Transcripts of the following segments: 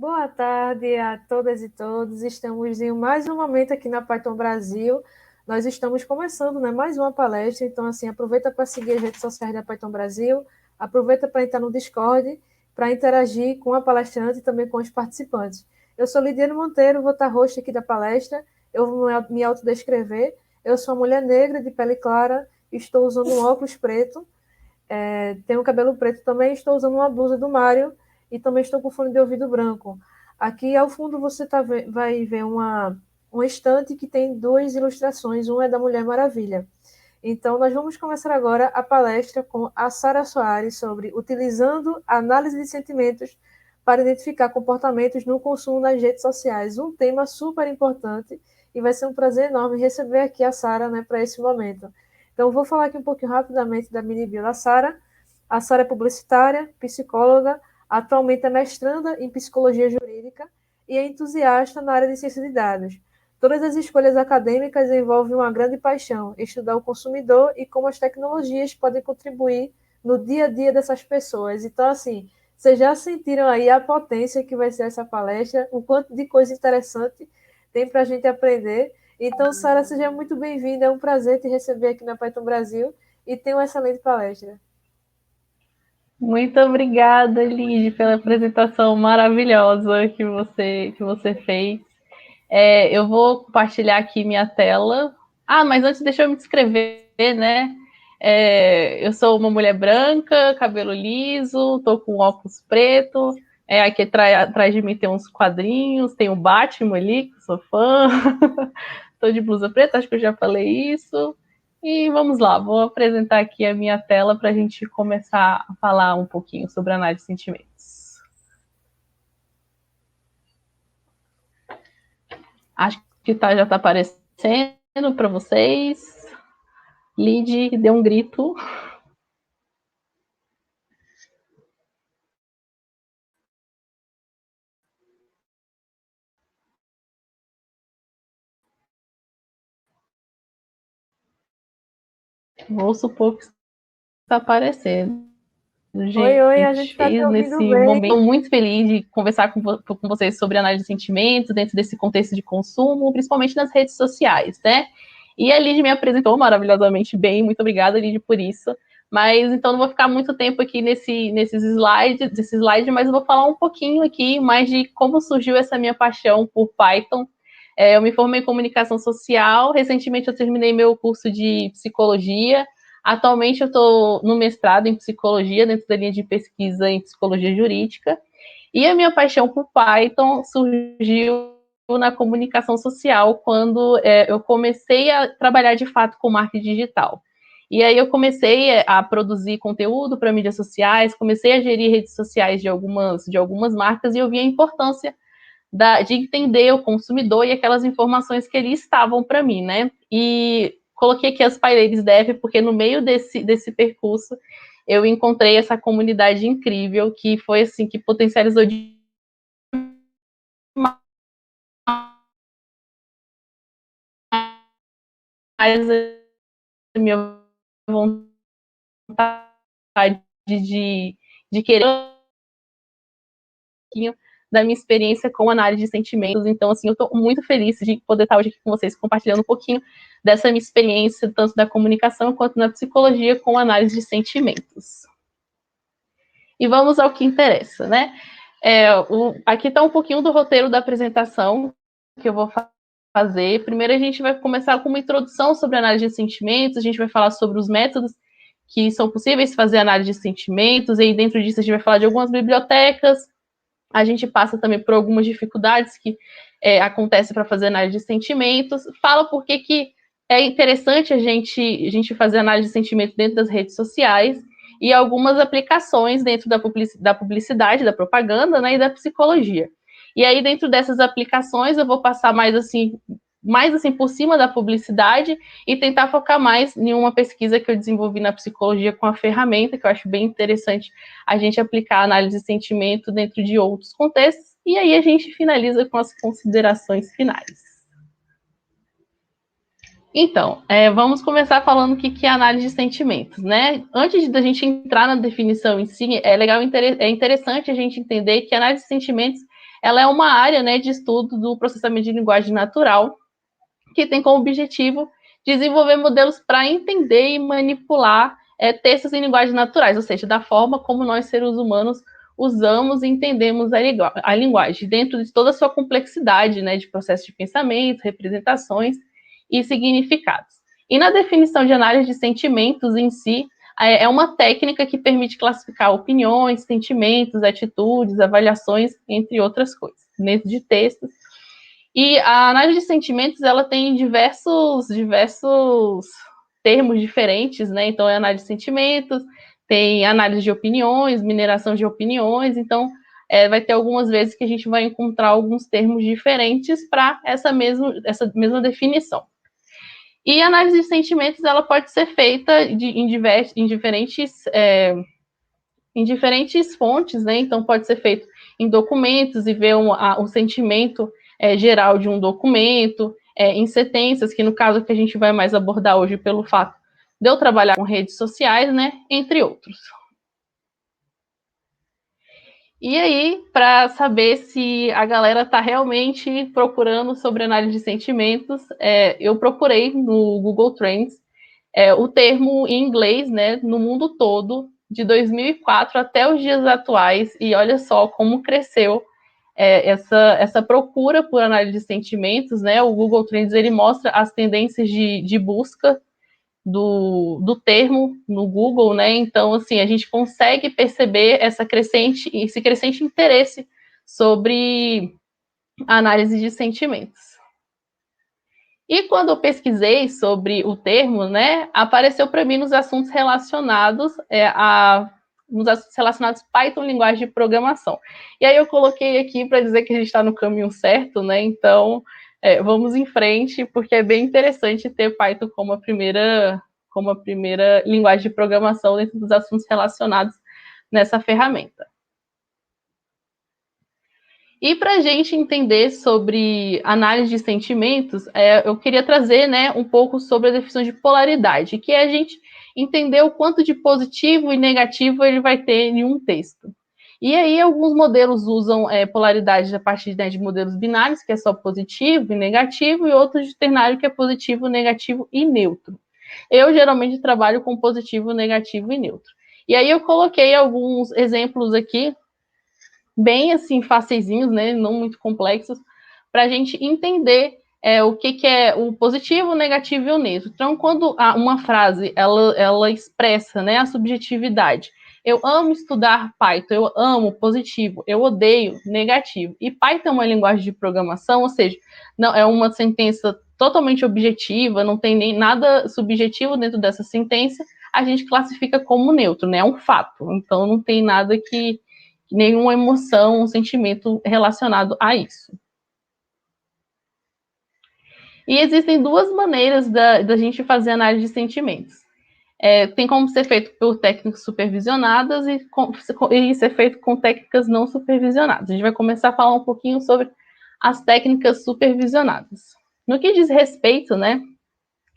Boa tarde a todas e todos. Estamos em mais um momento aqui na Python Brasil. Nós estamos começando, né, mais uma palestra, então assim, aproveita para seguir as redes sociais da Python Brasil, aproveita para entrar no Discord, para interagir com a palestrante e também com os participantes. Eu sou Lidiane Monteiro, vou estar host aqui da palestra. Eu vou me autodescrever. Eu sou uma mulher negra de pele clara, estou usando um óculos preto, tenho cabelo preto também, estou usando uma blusa do Mário e também estou com fone de ouvido branco. Aqui ao fundo você vai ver uma estante que tem duas ilustrações, uma é da Mulher Maravilha. Então, nós vamos começar agora a palestra com a Sara Soares sobre utilizando análise de sentimentos para identificar comportamentos no consumo nas redes sociais. Um tema super importante e vai ser um prazer enorme receber aqui a Sara, né, para esse momento. Então, vou falar aqui um pouquinho rapidamente da mini bio da Sara. A Sara é publicitária, psicóloga, atualmente é mestranda em psicologia jurídica e é entusiasta na área de ciência de dados. Todas as escolhas acadêmicas envolvem uma grande paixão, estudar o consumidor e como as tecnologias podem contribuir no dia a dia dessas pessoas. Então, assim, vocês já sentiram aí a potência que vai ser essa palestra, o quanto de coisa interessante tem para a gente aprender. Então, Sara, seja muito bem-vinda, é um prazer te receber aqui na Python Brasil e tenha uma excelente palestra. Muito obrigada, Lid, pela apresentação maravilhosa que você fez. Eu vou compartilhar aqui minha tela. Mas antes deixa eu me descrever, né? Eu sou uma mulher branca, cabelo liso, tô com óculos preto. Aqui atrás de mim tem uns quadrinhos, tem o Batman ali, que eu sou fã. Tô de blusa preta, acho que eu já falei isso. E vamos lá, vou apresentar aqui a minha tela para a gente começar a falar um pouquinho sobre análise de sentimentos. Acho que já está aparecendo para vocês. Lid deu um grito. Vou supor que está aparecendo. Oi, a gente Gente, está te fez ouvindo nesse bem. momento muito feliz de conversar com vocês sobre análise de sentimentos dentro desse contexto de consumo, principalmente nas redes sociais, né? E a Lid me apresentou maravilhosamente bem, muito obrigada, Lid, por isso. Mas então não vou ficar muito tempo aqui nesses slides, mas eu vou falar um pouquinho aqui mais de como surgiu essa minha paixão por Python. Eu me formei em comunicação social, recentemente eu terminei meu curso de psicologia. Atualmente eu estou no mestrado em psicologia, dentro da linha de pesquisa em psicologia jurídica, e a minha paixão por Python surgiu na comunicação social, quando eu comecei a trabalhar de fato com marketing digital. E aí eu comecei a produzir conteúdo para mídias sociais, comecei a gerir redes sociais de algumas marcas, e eu vi a importância de entender o consumidor e aquelas informações que ali estavam para mim, né? E coloquei aqui as PyLadies Dev, porque no meio desse percurso eu encontrei essa comunidade incrível que foi assim, que potencializou demais a minha vontade de querer da minha experiência com análise de sentimentos. Então, assim, eu estou muito feliz de poder estar hoje aqui com vocês, compartilhando um pouquinho dessa minha experiência, tanto da comunicação quanto na psicologia, com análise de sentimentos. E vamos ao que interessa, né? Aqui está um pouquinho do roteiro da apresentação que eu vou fazer. Primeiro, a gente vai começar com uma introdução sobre análise de sentimentos, a gente vai falar sobre os métodos que são possíveis fazer análise de sentimentos, e aí dentro disso a gente vai falar de algumas bibliotecas. A gente passa também por algumas dificuldades que acontecem para fazer análise de sentimentos. Fala por que é interessante a gente fazer análise de sentimentos dentro das redes sociais e algumas aplicações dentro da publicidade, da propaganda, né, e da psicologia. E aí, dentro dessas aplicações, eu vou passar mais assim por cima da publicidade e tentar focar mais em uma pesquisa que eu desenvolvi na psicologia com a ferramenta, que eu acho bem interessante a gente aplicar a análise de sentimento dentro de outros contextos, e aí a gente finaliza com as considerações finais. Então, vamos começar falando o que é análise de sentimentos, né? Antes da gente entrar na definição em si, é interessante a gente entender que a análise de sentimentos ela é uma área, né, de estudo do processamento de linguagem natural, que tem como objetivo desenvolver modelos para entender e manipular textos em linguagens naturais, ou seja, da forma como nós, seres humanos, usamos e entendemos a linguagem, dentro de toda a sua complexidade, né, de processos de pensamento, representações e significados. E na definição de análise de sentimentos em si, é uma técnica que permite classificar opiniões, sentimentos, atitudes, avaliações, entre outras coisas, dentro de textos. E a análise de sentimentos, ela tem diversos termos diferentes, né? Então, é análise de sentimentos, tem análise de opiniões, mineração de opiniões. Então, vai ter algumas vezes que a gente vai encontrar alguns termos diferentes para essa mesma definição. E a análise de sentimentos, ela pode ser feita em diferentes fontes, né? Então, pode ser feito em documentos e ver o sentimento geral de um documento, em sentenças, que no caso que a gente vai mais abordar hoje pelo fato de eu trabalhar com redes sociais, né? Entre outros. E aí, para saber se a galera está realmente procurando sobre análise de sentimentos, eu procurei no Google Trends o termo em inglês, né, no mundo todo, de 2004 até os dias atuais, e olha só como cresceu essa procura por análise de sentimentos, né? O Google Trends, ele mostra as tendências de busca do termo no Google, né? Então, assim, a gente consegue perceber esse crescente interesse sobre análise de sentimentos. E quando eu pesquisei sobre o termo, né, apareceu para mim nos assuntos relacionados Python, linguagem de programação. E aí eu coloquei aqui para dizer que a gente está no caminho certo, né? Então, vamos em frente, porque é bem interessante ter Python como a primeira linguagem de programação dentro dos assuntos relacionados nessa ferramenta. E para a gente entender sobre análise de sentimentos, eu queria trazer, né, um pouco sobre a definição de polaridade, que é a gente entender o quanto de positivo e negativo ele vai ter em um texto. E aí alguns modelos usam polaridade a partir, né, de modelos binários, que é só positivo e negativo, e outros de ternário, que é positivo, negativo e neutro. Eu geralmente trabalho com positivo, negativo e neutro. E aí eu coloquei alguns exemplos aqui, bem assim, faceizinhos, né, não muito complexos, para a gente entender o que é o positivo, o negativo e o neutro. Então, quando uma frase ela expressa, né, a subjetividade, eu amo estudar Python, eu amo positivo, eu odeio negativo. E Python é uma linguagem de programação, ou seja, não é uma sentença totalmente objetiva, não tem nem nada subjetivo dentro dessa sentença, a gente classifica como neutro, né? É um fato. Então, não tem nada nenhuma emoção, um sentimento relacionado a isso. E existem duas maneiras da gente fazer análise de sentimentos. Tem como ser feito por técnicas supervisionadas e ser feito com técnicas não supervisionadas. A gente vai começar a falar um pouquinho sobre as técnicas supervisionadas. No que diz respeito, né,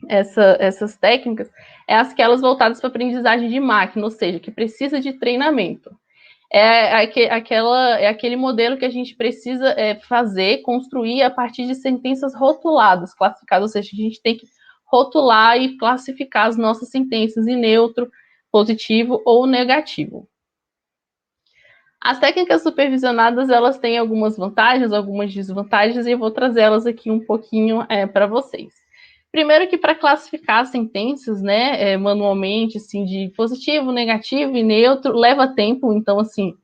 essas técnicas, aquelas voltadas para aprendizagem de máquina, ou seja, que precisa de treinamento. Aquele modelo que a gente precisa construir a partir de sentenças rotuladas, classificadas, ou seja, a gente tem que rotular e classificar as nossas sentenças em neutro, positivo ou negativo. As técnicas supervisionadas, elas têm algumas vantagens, algumas desvantagens, e eu vou trazê-las aqui um pouquinho para vocês. Primeiro que para classificar as sentenças, né, manualmente, assim, de positivo, negativo e neutro, leva tempo. Então, assim,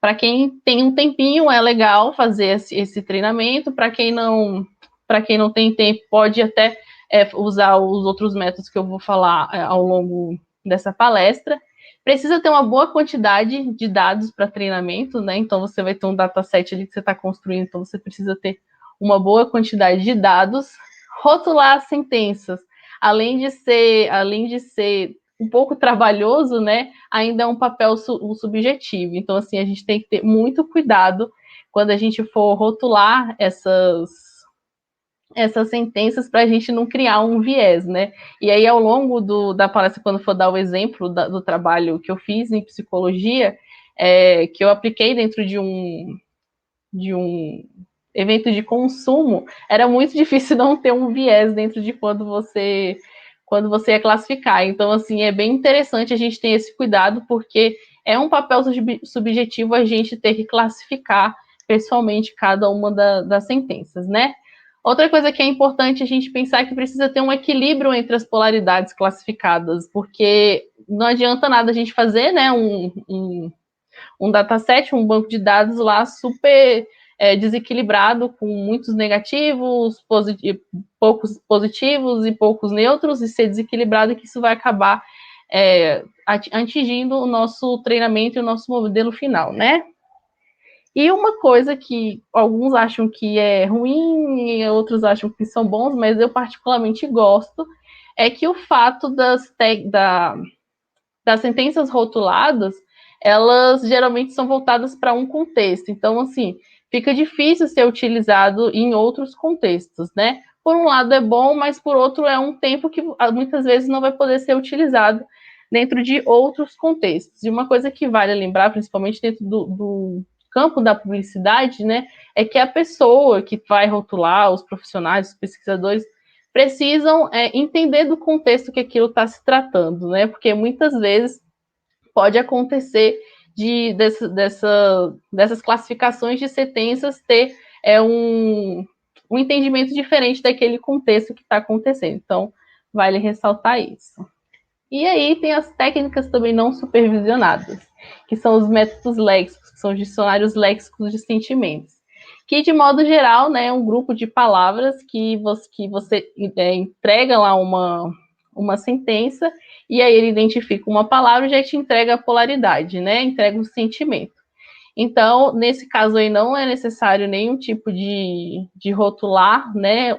para quem tem um tempinho, é legal fazer esse treinamento. Para quem não tem tempo, pode até usar os outros métodos que eu vou falar ao longo dessa palestra. Precisa ter uma boa quantidade de dados para treinamento, né? Então, você vai ter um dataset ali que você está construindo, então você precisa ter uma boa quantidade de dados. Rotular as sentenças, além de ser um pouco trabalhoso, né, ainda é um papel subjetivo. Então, assim, a gente tem que ter muito cuidado quando a gente for rotular essas sentenças, para a gente não criar um viés, né? E aí, ao longo da palestra, quando for dar o exemplo do trabalho que eu fiz em psicologia, que eu apliquei dentro de evento de consumo, era muito difícil não ter um viés dentro de quando você ia classificar. Então, assim, é bem interessante a gente ter esse cuidado, porque é um papel subjetivo a gente ter que classificar pessoalmente cada uma das sentenças, né? Outra coisa que é importante a gente pensar é que precisa ter um equilíbrio entre as polaridades classificadas, porque não adianta nada a gente fazer, né, um dataset, um banco de dados lá super desequilibrado, com muitos negativos, poucos positivos e poucos neutros, e ser desequilibrado, que isso vai acabar atingindo o nosso treinamento e o nosso modelo final, né? E uma coisa que alguns acham que é ruim e outros acham que são bons, mas eu particularmente gosto, é que o fato das sentenças rotuladas, elas geralmente são voltadas para um contexto. Então, assim, fica difícil ser utilizado em outros contextos, né? Por um lado é bom, mas por outro é um tempo que muitas vezes não vai poder ser utilizado dentro de outros contextos. E uma coisa que vale lembrar, principalmente dentro do campo da publicidade, né, é que a pessoa que vai rotular, os profissionais, os pesquisadores, precisam entender do contexto que aquilo está se tratando, né? Porque muitas vezes pode acontecer dessas classificações de sentenças ter um entendimento diferente daquele contexto que está acontecendo. Então, vale ressaltar isso. E aí tem as técnicas também não supervisionadas, que são os métodos léxicos, que são os dicionários léxicos de sentimentos, que, de modo geral, né, é um grupo de palavras que você entrega lá uma sentença, e aí ele identifica uma palavra e já te entrega a polaridade, né, entrega o sentimento. Então, nesse caso aí, não é necessário nenhum tipo de rotular, né,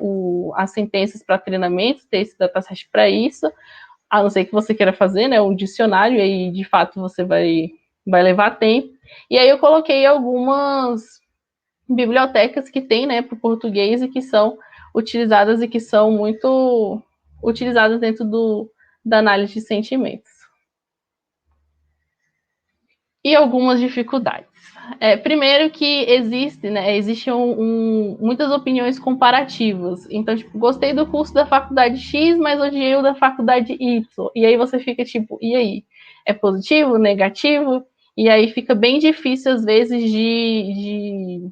as sentenças para treinamento, ter esse dataset para isso, a não ser que você queira fazer, né, um dicionário, e aí, de fato, você vai levar tempo. E aí eu coloquei algumas bibliotecas que tem, né, para o português e que são utilizadas e que são muito utilizadas dentro da análise de sentimentos. E algumas dificuldades. Primeiro que existem muitas opiniões comparativas. Então, tipo, gostei do curso da faculdade X, mas odiei o da faculdade Y. E aí você fica tipo, e aí? É positivo, negativo? E aí fica bem difícil, às vezes, de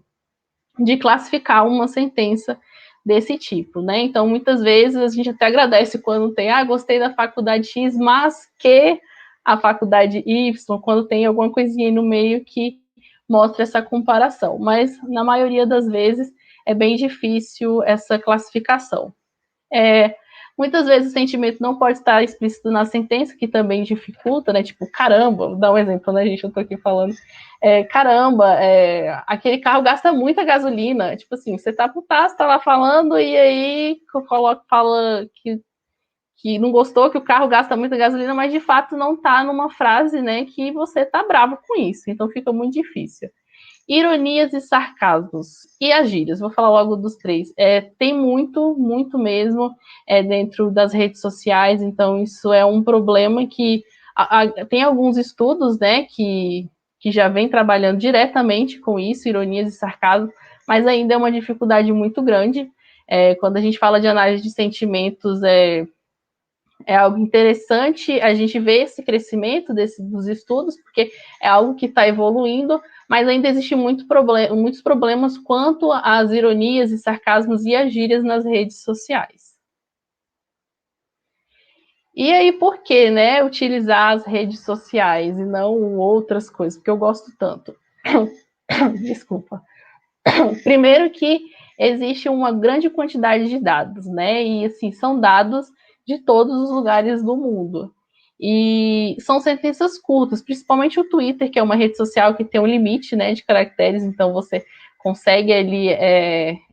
classificar uma sentença desse tipo, né? Então, muitas vezes, a gente até agradece quando tem, gostei da faculdade X, mas que a faculdade Y, quando tem alguma coisinha aí no meio que mostra essa comparação. Mas, na maioria das vezes, é bem difícil essa classificação. Muitas vezes o sentimento não pode estar explícito na sentença, que também dificulta, né? Tipo, caramba, vou dar um exemplo, né, gente? Eu tô aqui falando. Caramba, aquele carro gasta muita gasolina. Tipo assim, você tá putaço, tá lá falando, e aí fala que não gostou, que o carro gasta muita gasolina, mas de fato não tá numa frase, né, que você tá bravo com isso. Então fica muito difícil. Ironias e sarcasmos. E as gírias? Vou falar logo dos três. Tem muito, muito mesmo dentro das redes sociais, então isso é um problema que tem alguns estudos, né, que já vem trabalhando diretamente com isso, ironias e sarcasmo, mas ainda é uma dificuldade muito grande. Quando a gente fala de análise de sentimentos, é algo interessante a gente ver esse crescimento dos estudos, porque é algo que está evoluindo, mas ainda existe muitos problemas quanto às ironias e sarcasmos e as gírias nas redes sociais. E aí, por que, né, utilizar as redes sociais e não outras coisas? Porque eu gosto tanto. Desculpa. Primeiro que existe uma grande quantidade de dados, né? E assim, são dados de todos os lugares do mundo. E são sentenças curtas, principalmente o Twitter, que é uma rede social que tem um limite, né, de caracteres, então você consegue ali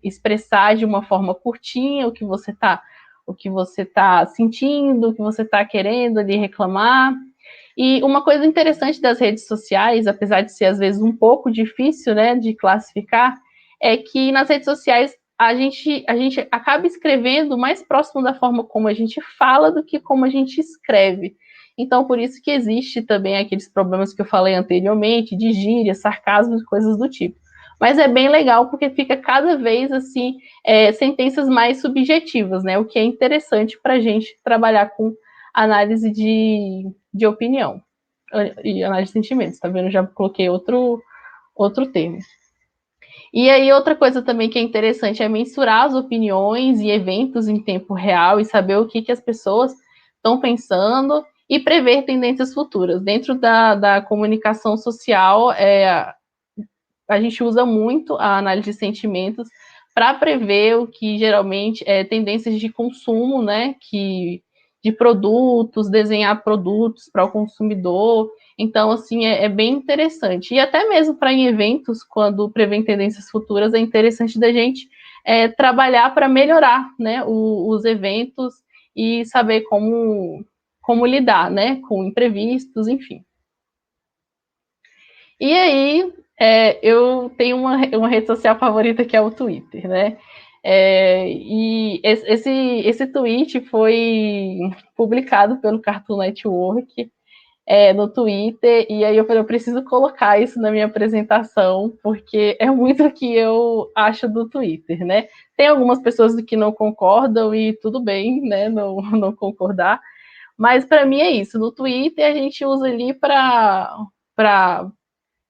expressar de uma forma curtinha o que você tá sentindo, o que você está querendo ali reclamar. E uma coisa interessante das redes sociais, apesar de ser às vezes um pouco difícil, né, de classificar, é que nas redes sociais a gente acaba escrevendo mais próximo da forma como a gente fala do que como a gente escreve. Então, por isso que existe também aqueles problemas que eu falei anteriormente, de gíria, sarcasmo e coisas do tipo. mas é bem legal porque fica cada vez assim sentenças mais subjetivas, né? O que é interessante para a gente trabalhar com análise de opinião e análise de sentimentos, tá vendo? Já coloquei outro termo. E aí, outra coisa também que é interessante é mensurar as opiniões e eventos em tempo real e saber o que as pessoas estão pensando e prever tendências futuras. Dentro da comunicação social, a gente usa muito a análise de sentimentos para prever o que geralmente é tendências de consumo, né? De produtos, desenhar produtos para o consumidor. Então, assim, é bem interessante. E até mesmo para em eventos, quando prevê tendências futuras, é interessante da gente trabalhar para melhorar, né, os eventos e saber como lidar, né, com imprevistos, enfim. E aí, eu tenho uma rede social favorita que é o Twitter, né? E esse tweet foi publicado pelo Cartoon Network no Twitter, e aí eu falei, eu preciso colocar isso na minha apresentação, porque é muito o que eu acho do Twitter, né? Tem algumas pessoas que não concordam, e tudo bem, né, não concordar, mas para mim é isso. No Twitter a gente usa ali para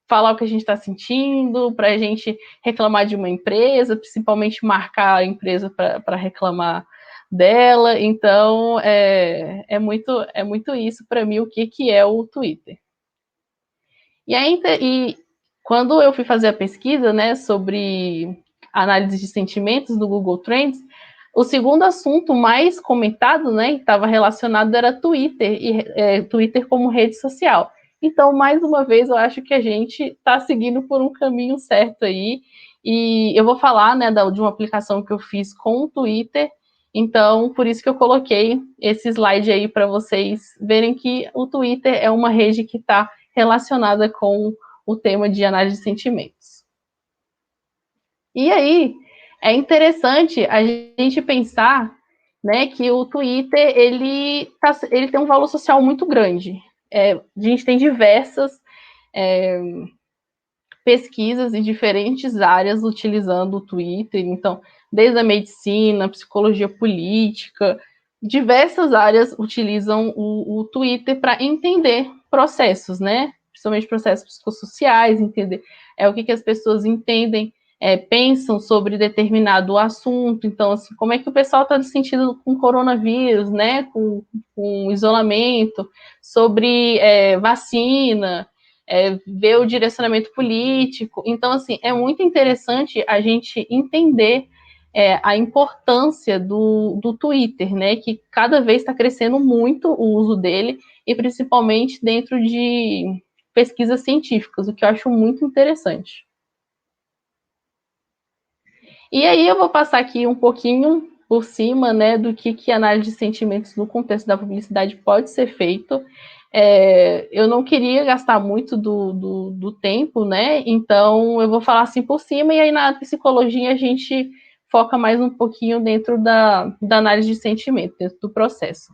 falar o que a gente está sentindo, para a gente reclamar de uma empresa, principalmente marcar a empresa para reclamar dela. Então, é muito isso para mim, o que é o Twitter. E quando eu fui fazer a pesquisa, né, sobre análise de sentimentos do Google Trends, o segundo assunto mais comentado, né, que estava relacionado era Twitter, e Twitter como rede social. Então, mais uma vez, eu acho que a gente está seguindo por um caminho certo aí. E eu vou falar, né, de uma aplicação que eu fiz com o Twitter. Então, por isso que eu coloquei esse slide aí para vocês verem que o Twitter é uma rede que está relacionada com o tema de análise de sentimentos. E aí, é interessante a gente pensar, né, que o Twitter ele tem um valor social muito grande. A gente tem diversas pesquisas em diferentes áreas utilizando o Twitter, então, desde a medicina, psicologia política, diversas áreas utilizam o Twitter para entender processos, né? Principalmente processos psicossociais, entender o que as pessoas entendem, pensam sobre determinado assunto. Então, assim, como é que o pessoal está se sentindo com coronavírus, né? Com isolamento, sobre vacina, ver o direcionamento político. Então, assim, é muito interessante a gente entender a importância do Twitter, né? Que cada vez está crescendo muito o uso dele, e principalmente dentro de pesquisas científicas, o que eu acho muito interessante. E aí eu vou passar aqui um pouquinho por cima, né, do que a análise de sentimentos no contexto da publicidade pode ser feito. Eu não queria gastar muito do tempo, né? Então eu vou falar assim por cima, e aí na psicologia a gente foca mais um pouquinho dentro da análise de sentimento, dentro do processo.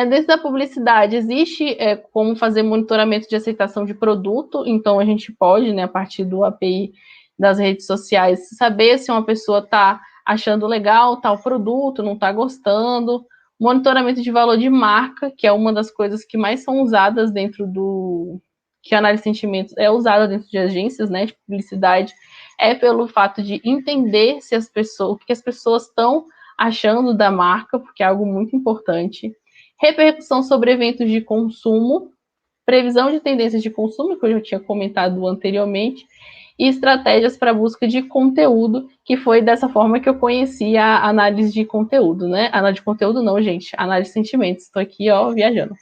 Dentro da publicidade, existe como fazer monitoramento de aceitação de produto, então a gente pode, né, a partir do API das redes sociais, saber se uma pessoa está achando legal tal produto, não está gostando. Monitoramento de valor de marca, que é uma das coisas que mais são usadas dentro que a análise de sentimentos é usada dentro de agências, né, de publicidade, pelo fato de entender se o que as pessoas estão achando da marca, porque é algo muito importante. Repercussão sobre eventos de consumo, previsão de tendências de consumo, que eu já tinha comentado anteriormente, e estratégias para busca de conteúdo, que foi dessa forma que eu conheci a análise de conteúdo, né? Análise de conteúdo não, gente, análise de sentimentos. Estou aqui, ó, viajando.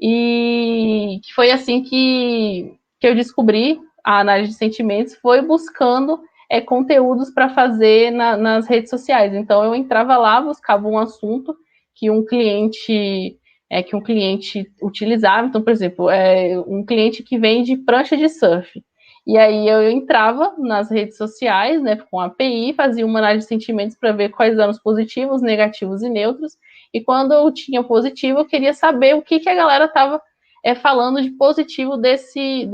E foi assim que eu descobri a análise de sentimentos, foi buscando conteúdos para fazer nas redes sociais. Então, eu entrava lá, buscava um assunto que um cliente utilizava. Então, por exemplo, um cliente que vende prancha de surf. E aí eu entrava nas redes sociais, né, com a API, fazia uma análise de sentimentos para ver quais eram os positivos, negativos e neutros. E quando eu tinha positivo, eu queria saber o que a galera estava falando de positivo desse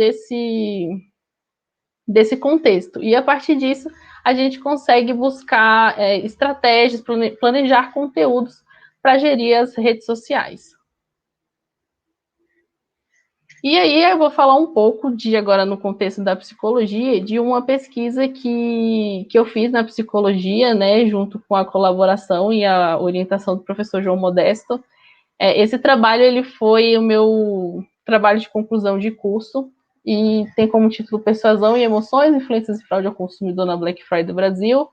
desse contexto. E a partir disso, a gente consegue buscar estratégias, planejar conteúdos para gerir as redes sociais. E aí eu vou falar um pouco agora no contexto da psicologia, de uma pesquisa que eu fiz na psicologia, né, junto com a colaboração e a orientação do professor João Modesto. Esse trabalho ele foi o meu trabalho de conclusão de curso e tem como título Persuasão e Emoções, Influências e Fraude ao Consumidor na Black Friday Brasil.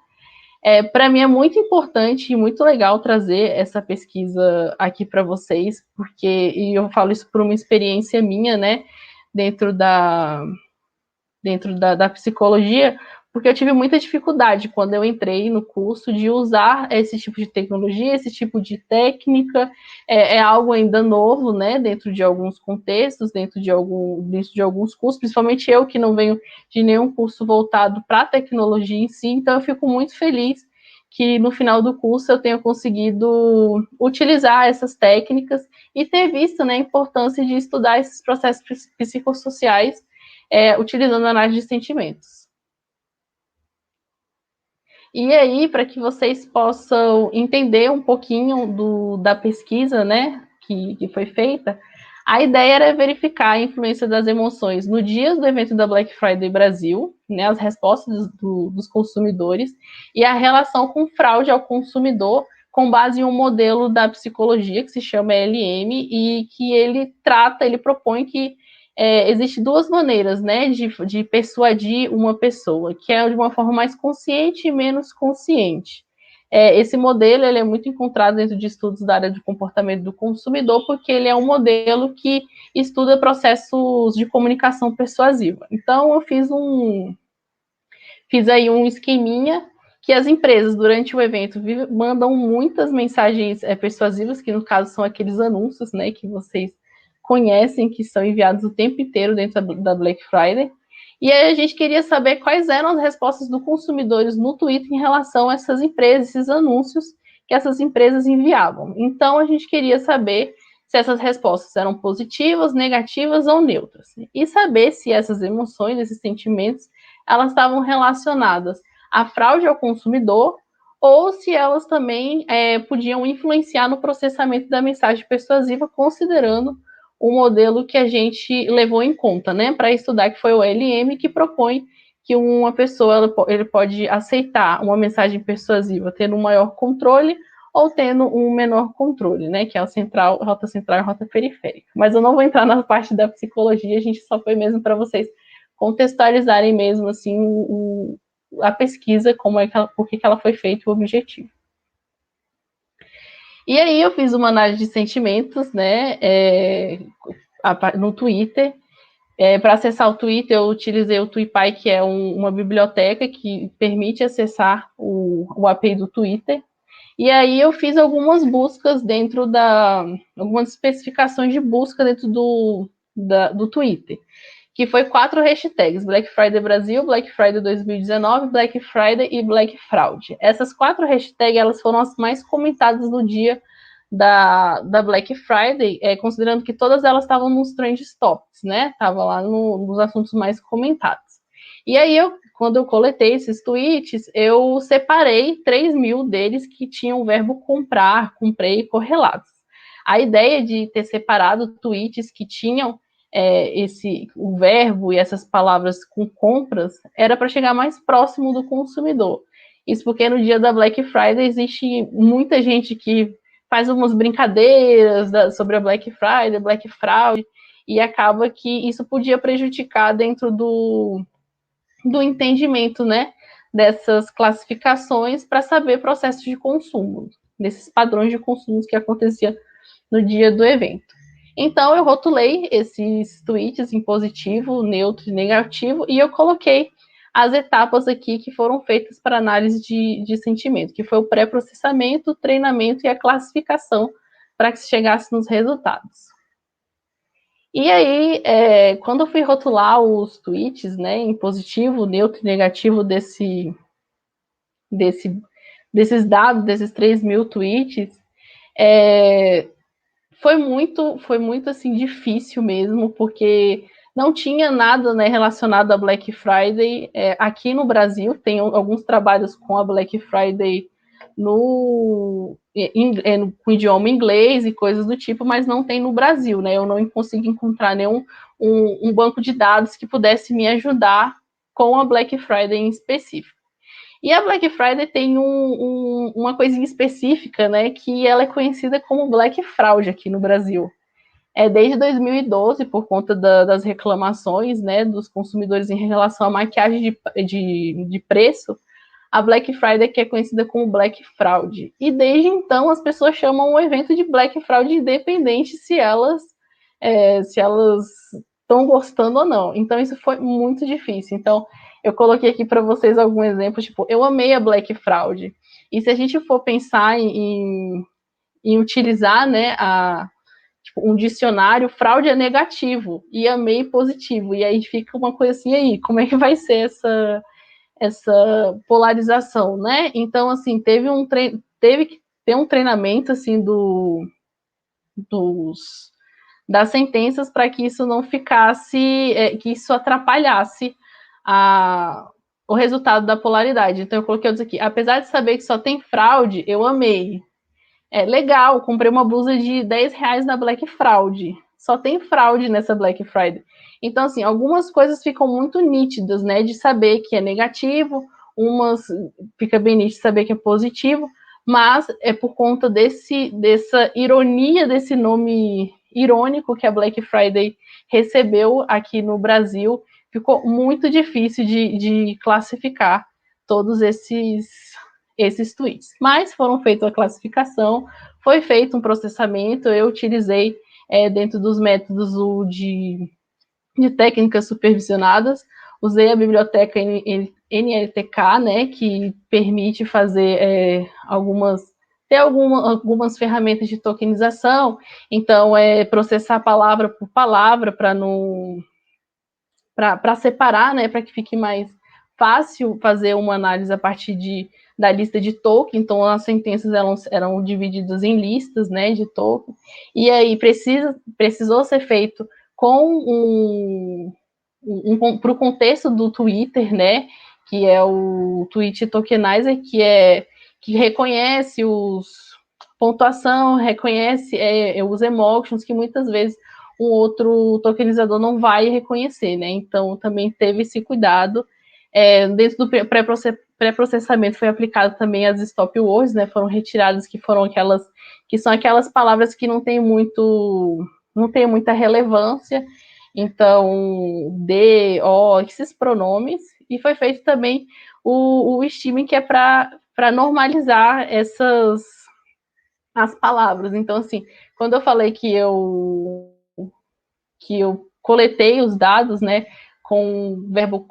Para mim é muito importante e muito legal trazer essa pesquisa aqui para vocês, porque e eu falo isso por uma experiência minha, né, dentro da psicologia, porque eu tive muita dificuldade quando eu entrei no curso de usar esse tipo de tecnologia, esse tipo de técnica. É algo ainda novo, né, dentro de alguns contextos, dentro de alguns cursos, principalmente eu que não venho de nenhum curso voltado para a tecnologia em si, então eu fico muito feliz que no final do curso eu tenha conseguido utilizar essas técnicas e ter visto, né, a importância de estudar esses processos psicossociais utilizando a análise de sentimentos. E aí, para que vocês possam entender um pouquinho da pesquisa, né, que foi feita, a ideia era verificar a influência das emoções no dia do evento da Black Friday Brasil, né, as respostas dos consumidores e a relação com fraude ao consumidor com base em um modelo da psicologia que se chama LM e que ele propõe que existe duas maneiras, né, de persuadir uma pessoa, que é de uma forma mais consciente e menos consciente. Esse modelo ele é muito encontrado dentro de estudos da área de comportamento do consumidor, porque ele é um modelo que estuda processos de comunicação persuasiva. Então, eu fiz aí um esqueminha que as empresas, durante o evento, mandam muitas mensagens persuasivas, que no caso são aqueles anúncios, né, que vocês conhecem, que são enviados o tempo inteiro dentro da Black Friday. E aí a gente queria saber quais eram as respostas dos consumidores no Twitter em relação a essas empresas, esses anúncios que essas empresas enviavam. Então, a gente queria saber se essas respostas eram positivas, negativas ou neutras. E saber se essas emoções, esses sentimentos, elas estavam relacionadas à fraude ao consumidor ou se elas também podiam influenciar no processamento da mensagem persuasiva, considerando o modelo que a gente levou em conta, né, para estudar, que foi o LM, que propõe que uma pessoa ele pode aceitar uma mensagem persuasiva tendo um maior controle ou tendo um menor controle, né, que é a rota central e a rota periférica. Mas eu não vou entrar na parte da psicologia, a gente só foi mesmo para vocês contextualizarem mesmo assim a pesquisa, por que ela foi feita, o objetivo. E aí eu fiz uma análise de sentimentos, né, no Twitter. Para acessar o Twitter, eu utilizei o TweetPie, que é uma biblioteca que permite acessar o API do Twitter. E aí eu fiz algumas buscas algumas especificações de busca dentro do Twitter, que foi 4 hashtags: Black Friday Brasil, Black Friday 2019, Black Friday e Black Fraud. Essas 4 hashtags elas foram as mais comentadas no dia da Black Friday, considerando que todas elas estavam nos trend topics, né? Tava lá nos assuntos mais comentados. E aí, quando eu coletei esses tweets, eu separei 3.000 deles que tinham o verbo comprar, comprei correlatos. A ideia de ter separado tweets que tinham o verbo e essas palavras com compras era para chegar mais próximo do consumidor. Isso porque no dia da Black Friday existe muita gente que faz umas brincadeiras sobre a Black Friday, Black Fraud, e acaba que isso podia prejudicar dentro do entendimento, né, dessas classificações para saber processos de consumo, desses padrões de consumo que acontecia no dia do evento. Então, eu rotulei esses tweets em positivo, neutro e negativo, e eu coloquei as etapas aqui que foram feitas para análise de sentimento, que foi o pré-processamento, o treinamento e a classificação para que se chegasse nos resultados. E aí, quando eu fui rotular os tweets, né, em positivo, neutro e negativo desses dados, desses 3.000 tweets, foi muito assim difícil mesmo, porque não tinha nada, né, relacionado a Black Friday. Aqui no Brasil tem alguns trabalhos com a Black Friday com idioma inglês e coisas do tipo, mas não tem no Brasil, né? Eu não consegui encontrar nenhum um banco de dados que pudesse me ajudar com a Black Friday em específico. E a Black Friday tem uma coisinha específica, né, que ela é conhecida como Black Fraud aqui no Brasil. Desde 2012, por conta das reclamações, né, dos consumidores em relação à maquiagem de preço, a Black Friday que é conhecida como Black Fraud. E desde então as pessoas chamam o evento de Black Fraud independente se elas estão gostando ou não. Então isso foi muito difícil. Então eu coloquei aqui para vocês algum exemplo, tipo, eu amei a Black Fraud. E se a gente for pensar em utilizar, né, tipo, um dicionário, fraude é negativo e amei positivo. E aí fica uma coisa assim, aí, como é que vai ser essa polarização, né? Então, assim, teve que ter um treinamento, assim, das sentenças para que isso não ficasse, que isso atrapalhasse o resultado da polaridade. Então, eu coloquei outros aqui. Apesar de saber que só tem fraude, eu amei. Legal, comprei uma blusa de R$10 na Black Fraud. Só tem fraude nessa Black Friday. Então, assim, algumas coisas ficam muito nítidas, né? De saber que é negativo, umas fica bem nítido de saber que é positivo, mas é por conta dessa ironia, desse nome irônico que a Black Friday recebeu aqui no Brasil, ficou muito difícil de classificar todos esses tweets. Mas foram feitas a classificação, foi feito um processamento, eu utilizei dentro dos métodos de técnicas supervisionadas, usei a biblioteca NLTK, né, que permite fazer algumas ferramentas de tokenização, então processar palavra por palavra para separar, né, para que fique mais fácil fazer uma análise a partir da lista de token, então as sentenças eram divididas em listas, né, de token, e aí precisou ser feito com para o contexto do Twitter, né, que é o Tweet Tokenizer, que reconhece pontuação, reconhece os emotions, que muitas vezes um outro tokenizador não vai reconhecer, né? Então também teve esse cuidado. Dentro do pré-processamento foi aplicado também as stop words, né? Foram retiradas que são aquelas palavras que não tem muita relevância. Então, esses pronomes, e foi feito também o steaming, que é para normalizar as palavras. Então, assim, quando eu falei que eu coletei os dados, né, com o verbo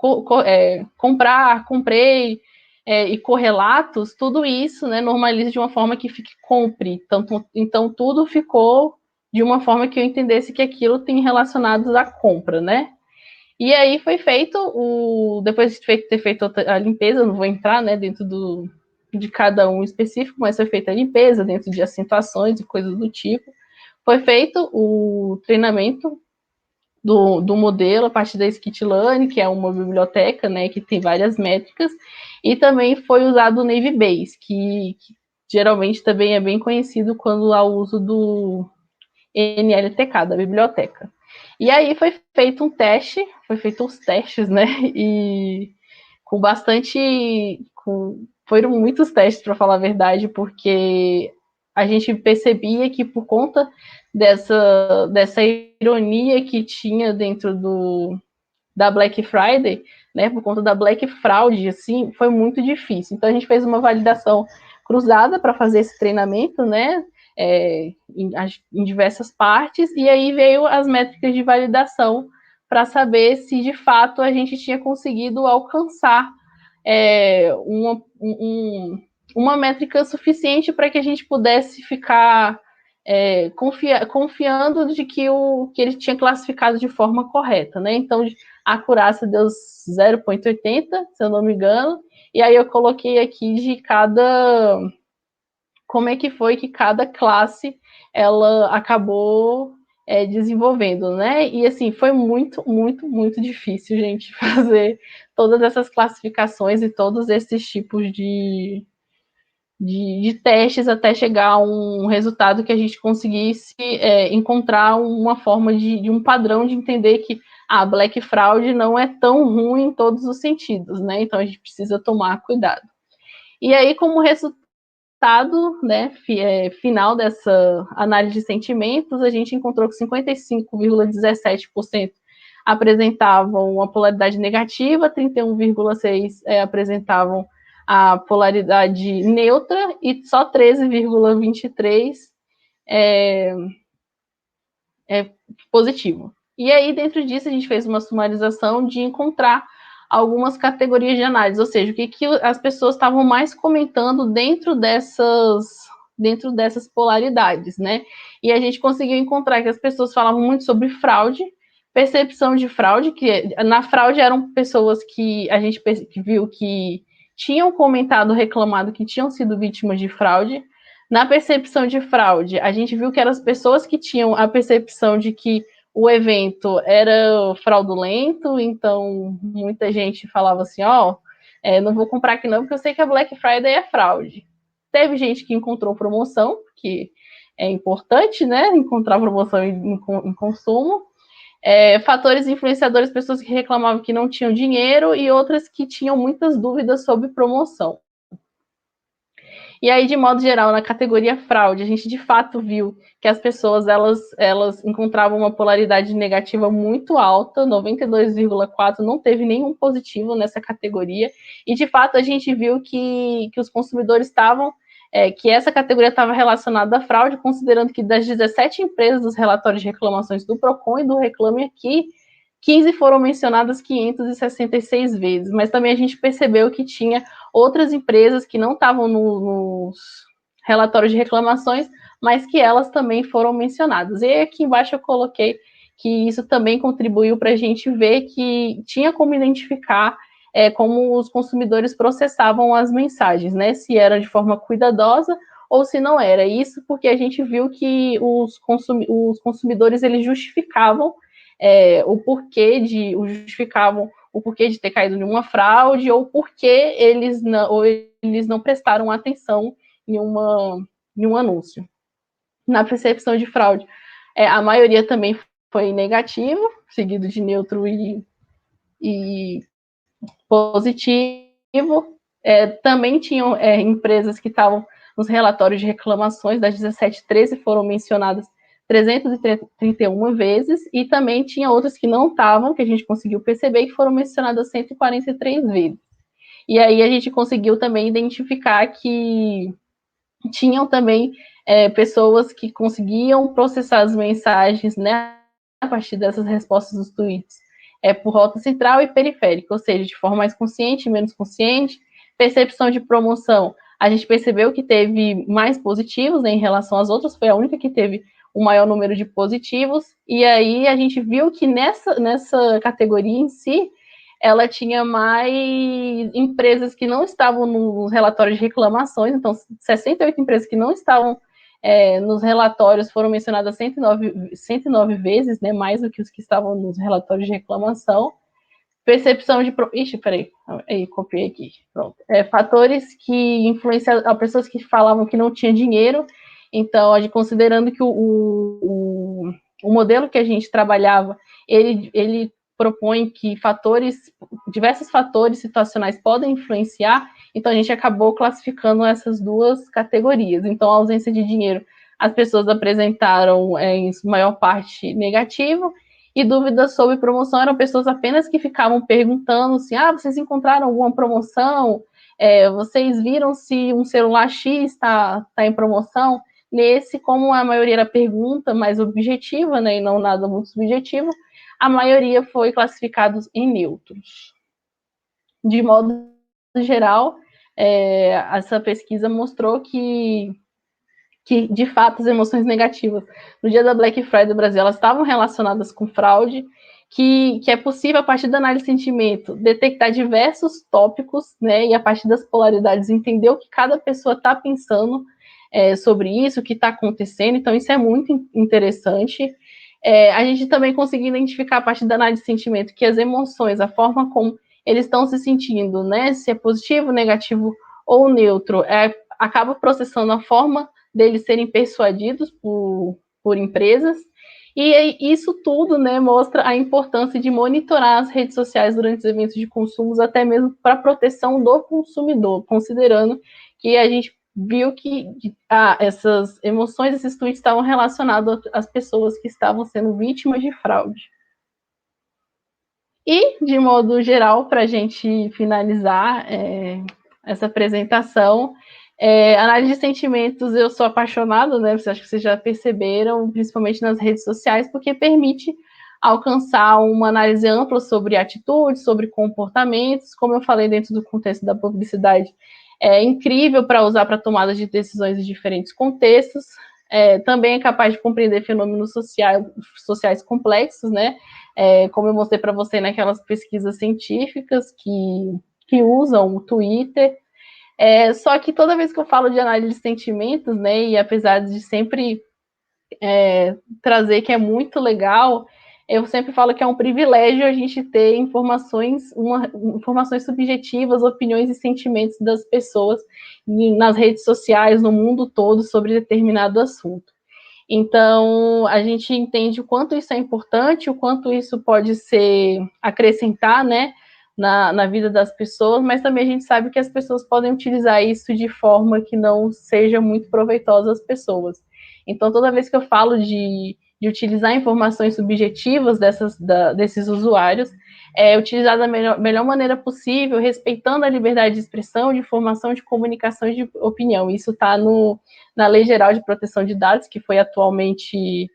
comprar, comprei, e correlatos, tudo isso, né, normaliza de uma forma que fique compre. Então, tudo ficou de uma forma que eu entendesse que aquilo tem relacionados à compra, né? E aí foi feito depois de ter feito a limpeza, eu não vou entrar, né, dentro de cada um específico, mas foi feita a limpeza dentro de acentuações e coisas do tipo. Foi feito o treinamento do modelo a partir da Skitlearn, que é uma biblioteca, né, que tem várias métricas, e também foi usado o Navy Base, que geralmente também é bem conhecido quando há o uso do NLTK, da biblioteca. E aí foi feito os testes, né, e foram muitos testes, para falar a verdade, porque a gente percebia que por conta dessa ironia que tinha dentro da Black Friday, né, por conta da Black Fraud, assim, foi muito difícil. Então a gente fez uma validação cruzada para fazer esse treinamento, né, em diversas partes, e aí veio as métricas de validação para saber se de fato a gente tinha conseguido alcançar uma métrica suficiente para que a gente pudesse ficar confiando de que ele tinha classificado de forma correta, né? Então, a acurácia deu 0,80, se eu não me engano, e aí eu coloquei aqui como é que foi que cada classe ela acabou desenvolvendo, né? E assim, foi muito, muito, muito difícil, gente, fazer todas essas classificações e todos esses tipos de testes até chegar a um resultado que a gente conseguisse encontrar uma forma de um padrão de entender que a Black Fraud não é tão ruim em todos os sentidos, né? Então a gente precisa tomar cuidado. E aí, como resultado, né, final dessa análise de sentimentos, a gente encontrou que 55,17% apresentavam uma polaridade negativa, 31,6% apresentavam a polaridade neutra e só 13,23% positivo. E aí, dentro disso, a gente fez uma sumarização de encontrar algumas categorias de análise, ou seja, o que as pessoas estavam mais comentando dentro dessas polaridades, né? E a gente conseguiu encontrar que as pessoas falavam muito sobre fraude, percepção de fraude, que na fraude eram pessoas que a gente viu que tinham comentado, reclamado que tinham sido vítimas de fraude. Na percepção de fraude, a gente viu que eram as pessoas que tinham a percepção de que o evento era fraudulento, então muita gente falava assim, não vou comprar aqui não, porque eu sei que a Black Friday é fraude. Teve gente que encontrou promoção, que é importante, né, encontrar promoção em consumo. Fatores influenciadores, pessoas que reclamavam que não tinham dinheiro e outras que tinham muitas dúvidas sobre promoção. E aí, de modo geral, na categoria fraude, a gente de fato viu que as pessoas elas encontravam uma polaridade negativa muito alta, 92,4%, não teve nenhum positivo nessa categoria. E de fato a gente viu que os consumidores estavam, que essa categoria estava relacionada à fraude, considerando que das 17 empresas dos relatórios de reclamações do Procon e do Reclame Aqui, 15 foram mencionadas 566 vezes, mas também a gente percebeu que tinha outras empresas que não estavam nos relatórios de reclamações, mas que elas também foram mencionadas. E aqui embaixo eu coloquei que isso também contribuiu para a gente ver que tinha como identificar como os consumidores processavam as mensagens, né? Se era de forma cuidadosa ou se não era. Isso porque a gente viu que os consumidores eles justificavam justificavam o porquê de ter caído em uma fraude ou porque eles não prestaram atenção em um anúncio. Na percepção de fraude, a maioria também foi negativo, seguido de neutro e positivo. Também tinham empresas que estavam nos relatórios de reclamações, das 17, 13 foram mencionadas 331 vezes, e também tinha outras que não estavam, que a gente conseguiu perceber, que foram mencionadas 143 vezes. E aí a gente conseguiu também identificar que tinham também pessoas que conseguiam processar as mensagens, né, a partir dessas respostas dos tweets, por rota central e periférica, ou seja, de forma mais consciente, menos consciente. Percepção de promoção, a gente percebeu que teve mais positivos, né, em relação às outras, foi a única que teve o maior número de positivos, e aí a gente viu que nessa categoria em si, ela tinha mais empresas que não estavam nos relatórios de reclamações, então 68 empresas que não estavam nos relatórios foram mencionadas 109 vezes, né, mais do que os que estavam nos relatórios de reclamação. Percepção de... Ixi, peraí, copiei aqui, pronto. Fatores que influenciam pessoas que falavam que não tinha dinheiro, então, considerando que o modelo que a gente trabalhava, ele propõe que diversos fatores situacionais podem influenciar, então a gente acabou classificando essas duas categorias. Então, a ausência de dinheiro, as pessoas apresentaram em maior parte negativo, e dúvidas sobre promoção eram pessoas apenas que ficavam perguntando assim, vocês encontraram alguma promoção? Vocês viram se um celular X está em promoção? Nesse, como a maioria era pergunta mais objetiva, né, e não nada muito subjetivo, a maioria foi classificada em neutros. De modo geral, essa pesquisa mostrou que de fato as emoções negativas no dia da Black Friday do Brasil, elas estavam relacionadas com fraude, que é possível, a partir da análise de sentimento, detectar diversos tópicos, né, e a partir das polaridades, entender o que cada pessoa está pensando sobre isso, o que está acontecendo, então isso é muito interessante. a gente também conseguir identificar a partir da análise de sentimento que as emoções, a forma como eles estão se sentindo, né, se é positivo, negativo ou neutro, acaba processando a forma deles serem persuadidos por empresas. E isso tudo, né, mostra a importância de monitorar as redes sociais durante os eventos de consumo, até mesmo para a proteção do consumidor, considerando que a gente viu que essas emoções, esses tweets estavam relacionados às pessoas que estavam sendo vítimas de fraude. E, de modo geral, para a gente finalizar essa apresentação, análise de sentimentos, eu sou apaixonada, né? Acho que vocês já perceberam, principalmente nas redes sociais, porque permite alcançar uma análise ampla sobre atitudes, sobre comportamentos, como eu falei dentro do contexto da publicidade, é incrível para usar para tomada de decisões em diferentes contextos, também é capaz de compreender fenômenos sociais complexos, né? Como eu mostrei para você naquelas pesquisas científicas que usam o Twitter. Só que toda vez que eu falo de análise de sentimentos, né, e apesar de sempre trazer que é muito legal, eu sempre falo que é um privilégio a gente ter informações subjetivas, opiniões e sentimentos das pessoas nas redes sociais, no mundo todo, sobre determinado assunto. Então, a gente entende o quanto isso é importante, o quanto isso pode acrescentar, né, na vida das pessoas, mas também a gente sabe que as pessoas podem utilizar isso de forma que não seja muito proveitosa às pessoas. Então, toda vez que eu falo de utilizar informações subjetivas desses usuários, utilizar da melhor maneira possível, respeitando a liberdade de expressão, de informação, de comunicação e de opinião. Isso está na Lei Geral de Proteção de Dados, que foi atualmente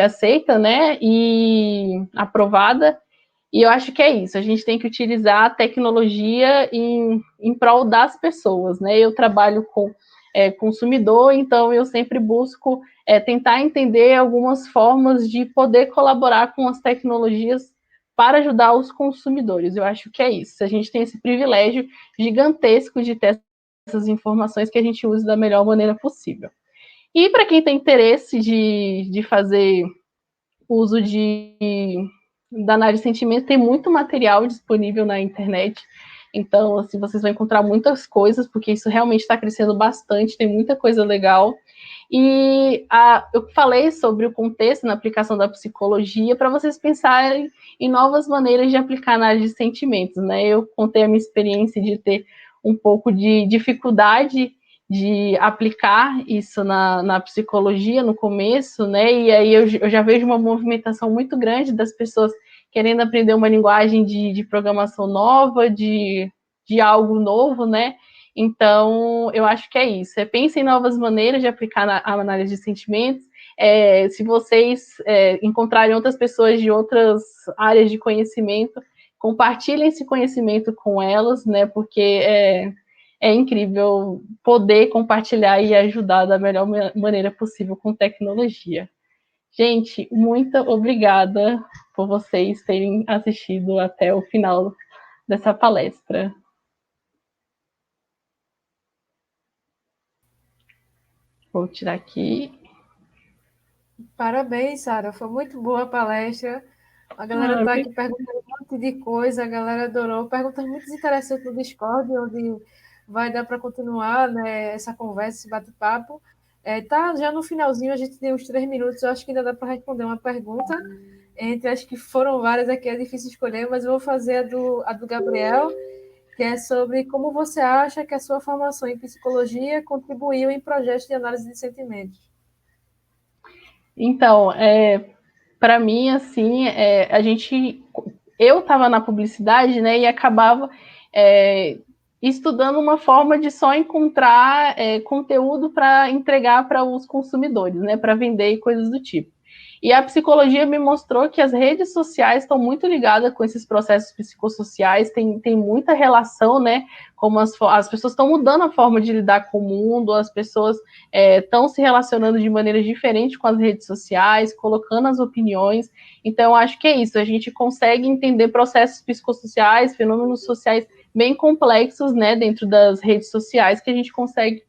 aceita, né, e aprovada. E eu acho que é isso, a gente tem que utilizar a tecnologia em prol das pessoas, né? Eu trabalho com consumidor, então eu sempre busco tentar entender algumas formas de poder colaborar com as tecnologias para ajudar os consumidores. Eu acho que é isso. A gente tem esse privilégio gigantesco de ter essas informações que a gente use da melhor maneira possível. E para quem tem interesse de fazer uso da análise de sentimento, tem muito material disponível na internet. Então, assim, vocês vão encontrar muitas coisas, porque isso realmente está crescendo bastante, tem muita coisa legal. E eu falei sobre o contexto na aplicação da psicologia para vocês pensarem em novas maneiras de aplicar análise de sentimentos, né? Eu contei a minha experiência de ter um pouco de dificuldade de aplicar isso na psicologia no começo, né? E aí eu já vejo uma movimentação muito grande das pessoas querendo aprender uma linguagem de programação nova, de algo novo, né? Então, eu acho que é isso. Pense em novas maneiras de aplicar a análise de sentimentos. Se vocês encontrarem outras pessoas de outras áreas de conhecimento, compartilhem esse conhecimento com elas, né? Porque é incrível poder compartilhar e ajudar da melhor maneira possível com tecnologia. Gente, muito obrigada por vocês terem assistido até o final dessa palestra. Vou tirar aqui. Parabéns, Sara. Foi muito boa a palestra. A galera está aqui perguntando um monte de coisa, a galera adorou. Perguntas muito interessantes no Discord, onde vai dar para continuar, né, essa conversa, esse bate-papo. Tá já no finalzinho, a gente tem uns 3 minutos, eu acho que ainda dá para responder uma pergunta. Entre as que foram várias aqui, é difícil escolher, mas eu vou fazer a do Gabriel, que é sobre como você acha que a sua formação em psicologia contribuiu em projetos de análise de sentimentos. Então, para mim, assim, eu estava na publicidade, né, e acabava estudando uma forma de só encontrar conteúdo para entregar para os consumidores, né, para vender e coisas do tipo. E a psicologia me mostrou que as redes sociais estão muito ligadas com esses processos psicossociais, tem muita relação, né? Como as pessoas estão mudando a forma de lidar com o mundo, as pessoas estão se relacionando de maneira diferente com as redes sociais, colocando as opiniões. Então, eu acho que é isso, a gente consegue entender processos psicossociais, fenômenos sociais bem complexos, né, dentro das redes sociais, que a gente consegue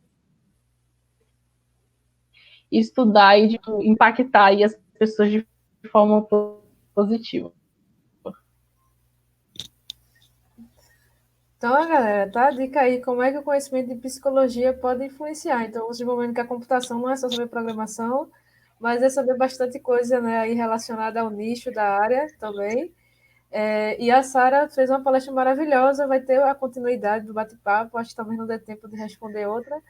estudar e tipo, impactar aí as pessoas de forma positiva. Então, galera, tá? A dica aí, como é que o conhecimento de psicologia pode influenciar. Então, vocês vão vendo que a computação não é só saber programação, mas é saber bastante coisa, né, aí relacionada ao nicho da área também. E a Sara fez uma palestra maravilhosa, vai ter a continuidade do bate-papo, acho que talvez não dê tempo de responder outra,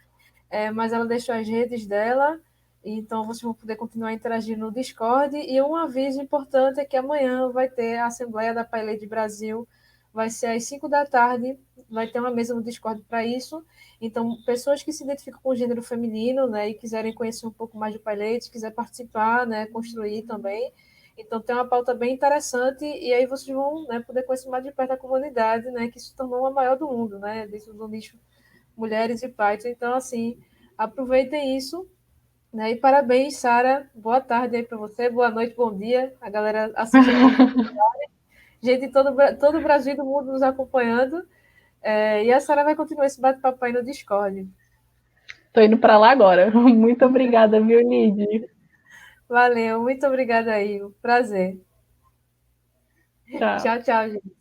mas ela deixou as redes dela, então vocês vão poder continuar interagindo no Discord. E um aviso importante é que amanhã vai ter a Assembleia da PyLady Brasil, vai ser às 5 da tarde, vai ter uma mesa no Discord para isso. Então, pessoas que se identificam com o gênero feminino, né, e quiserem conhecer um pouco mais do PyLady, quiser participar, né, construir também. Então, tem uma pauta bem interessante, e aí vocês vão, né, poder conhecer mais de perto a comunidade, né, que se tornou a maior do mundo, né, dentro do nicho Mulheres e Python. Então, assim, aproveitem isso, né? E parabéns, Sara. Boa tarde aí para você, boa noite, bom dia. A galera assiste aqui. Gente de todo o Brasil e do mundo nos acompanhando. E a Sara vai continuar esse bate-papo aí no Discord. Tô indo para lá agora. Muito obrigada, viu, Lid? Valeu, muito obrigada aí. Prazer. Tchau. Tchau, tchau, gente.